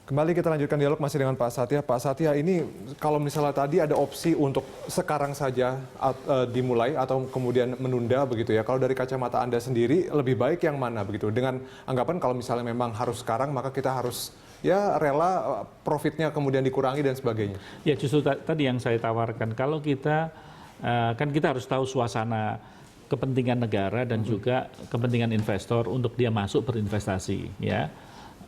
Kembali kita lanjutkan dialog masih dengan Pak Satya. Pak Satya, ini kalau misalnya tadi ada opsi untuk sekarang saja dimulai atau kemudian menunda begitu ya. Kalau dari kacamata Anda sendiri lebih baik yang mana begitu? Dengan anggapan kalau misalnya memang harus sekarang maka kita harus ya rela profitnya kemudian dikurangi dan sebagainya. Ya justru tadi yang saya tawarkan, kalau kita kan kita harus tahu suasana kepentingan negara dan juga kepentingan investor untuk dia masuk berinvestasi ya.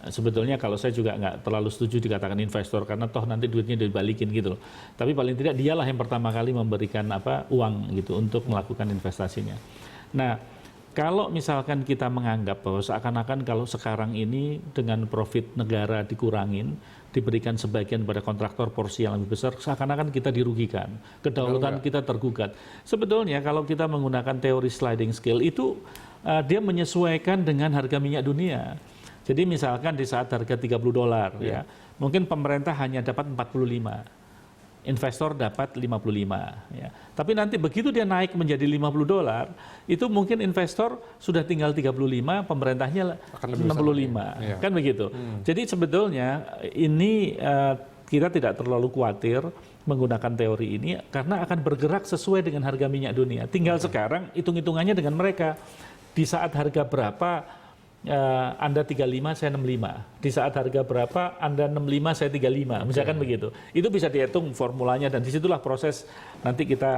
Sebetulnya kalau saya juga nggak terlalu setuju dikatakan investor karena toh nanti duitnya dibalikin gitu loh. Tapi paling tidak dialah yang pertama kali memberikan uang gitu untuk melakukan investasinya. Nah, kalau misalkan kita menganggap bahwa seakan-akan kalau sekarang ini dengan profit negara dikurangin, diberikan sebagian pada kontraktor porsi yang lebih besar, seakan-akan kita dirugikan, kedaulatan kita tergugat. Sebetulnya kalau kita menggunakan teori sliding scale itu dia menyesuaikan dengan harga minyak dunia. Jadi misalkan di saat harga $30 ya, mungkin pemerintah hanya dapat 45, investor dapat 55 ya. Tapi nanti begitu dia naik menjadi $50, itu mungkin investor sudah tinggal 35, pemerintahnya 65, kan begitu. Jadi sebetulnya ini kita tidak terlalu khawatir menggunakan teori ini karena akan bergerak sesuai dengan harga minyak dunia. Tinggal sekarang hitung-hitungannya dengan mereka. Di saat harga berapa Anda 35, saya 65. Di saat harga berapa, Anda 65, saya 35. Misalkan begitu. Itu bisa dihitung formulanya dan disitulah proses nanti kita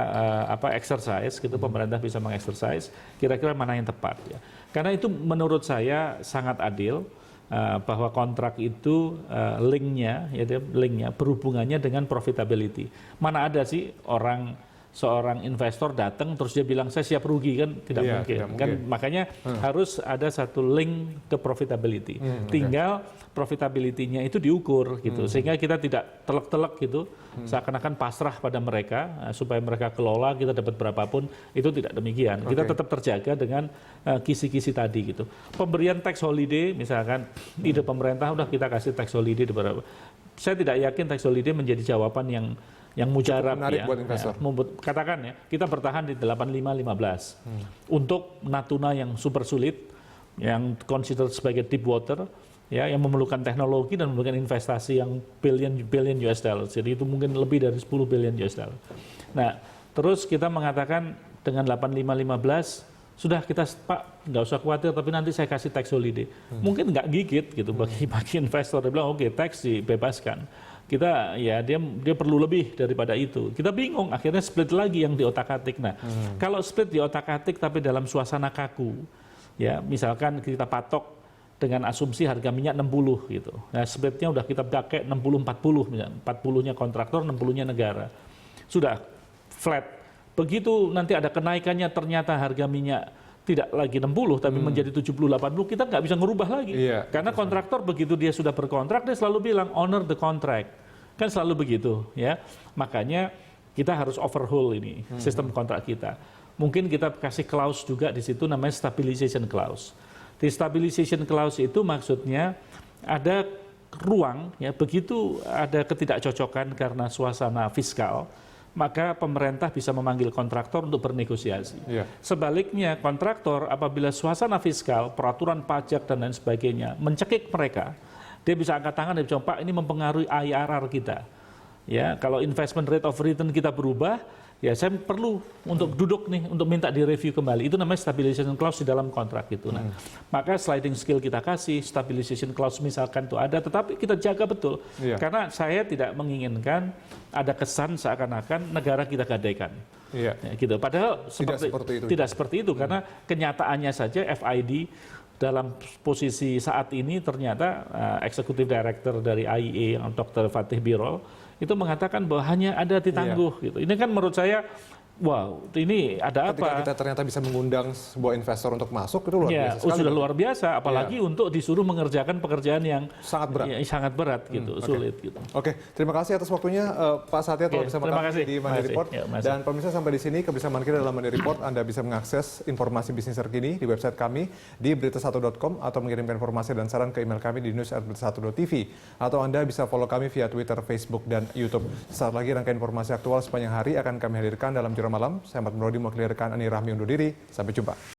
exercise, gitu pemerintah bisa mengexercise kira-kira mana yang tepat. Ya. Karena itu menurut saya sangat adil bahwa kontrak itu linknya berhubungannya dengan profitability. Mana ada sih seorang investor datang terus dia bilang saya siap rugi, kan tidak mungkin. Kan makanya harus ada satu link ke profitability. Tinggal profitability-nya itu diukur gitu sehingga kita tidak telek-telek gitu seakan-akan pasrah pada mereka supaya mereka kelola kita dapat berapapun, itu tidak demikian. Kita tetap terjaga dengan kisi-kisi tadi gitu. Pemberian tax holiday misalkan ide pemerintah udah kita kasih tax holiday berapa. Saya tidak yakin tax holiday menjadi jawaban yang mujarab ya. Buat investor. Katakan ya, kita bertahan di 85-15 untuk Natuna yang super sulit, yang consider sebagai deep water, ya, yang memerlukan teknologi dan memerlukan investasi yang billion US dollars. Jadi itu mungkin lebih dari 10 billion US dollars. Nah, terus kita mengatakan dengan 85-15 sudah kita Pak nggak usah khawatir, tapi nanti saya kasih tax holiday. Mungkin nggak gigit gitu bagi investor. Dia bilang oke, tax dibebaskan. Kita ya dia perlu lebih daripada itu. Kita bingung, akhirnya split lagi yang di otak-atik. Nah, kalau split di otak-atik tapi dalam suasana kaku, ya misalkan kita patok dengan asumsi harga minyak 60 gitu. Nah, splitnya udah kita pakai 60-40, misalnya 40-nya kontraktor, 60-nya negara. Sudah flat. Begitu nanti ada kenaikannya ternyata harga minyak tidak lagi 60 tapi menjadi 70-80, kita nggak bisa ngerubah lagi. Karena kontraktor begitu dia sudah berkontrak, dia selalu bilang honor the contract. Kan selalu begitu ya. Makanya kita harus overhaul ini sistem kontrak kita. Mungkin kita kasih clause juga di situ namanya stabilization clause. Di stabilization clause itu maksudnya ada ruang ya, begitu ada ketidakcocokan karena suasana fiskal, maka pemerintah bisa memanggil kontraktor untuk bernegosiasi. Sebaliknya kontraktor apabila suasana fiskal, peraturan pajak dan lain sebagainya mencekik mereka, dia bisa angkat tangan dan bilang, Pak ini mempengaruhi IRR kita. Ya, kalau investment rate of return kita berubah, ya saya perlu untuk duduk nih untuk minta direview kembali. Itu namanya stabilization clause di dalam kontrak gitu. Nah, maka sliding scale kita kasih, stabilization clause misalkan itu ada, tetapi kita jaga betul. Karena saya tidak menginginkan ada kesan seakan-akan negara kita gadaikan. Ya, gitu. Padahal tidak seperti itu karena kenyataannya saja FID dalam posisi saat ini ternyata Executive Director dari IEA yang Dr. Fatih Birol itu mengatakan bahwa hanya ada ditangguh gitu. Ini kan menurut saya wow, ini ada ketika apa? Kita ternyata bisa mengundang sebuah investor untuk masuk, itu luar biasa sekali. Sudah luar biasa, apalagi untuk disuruh mengerjakan pekerjaan yang sangat berat gitu, sulit gitu. Oke, terima kasih atas waktunya Pak Satya telah bersama kami di Money Report. Dan pemirsa, sampai di sini kebersamaan kita dalam Money Report. Anda bisa mengakses informasi bisnis terkini di website kami di berita1.com atau mengirimkan informasi dan saran ke email kami di news@berita1.tv, atau Anda bisa follow kami via Twitter, Facebook, dan YouTube. Saat lagi rangkaian informasi aktual sepanjang hari akan kami hadirkan dalam Malam. Saya Ahmad Murodi mewakili rekan Ani Rahmi undur diri. Sampai jumpa.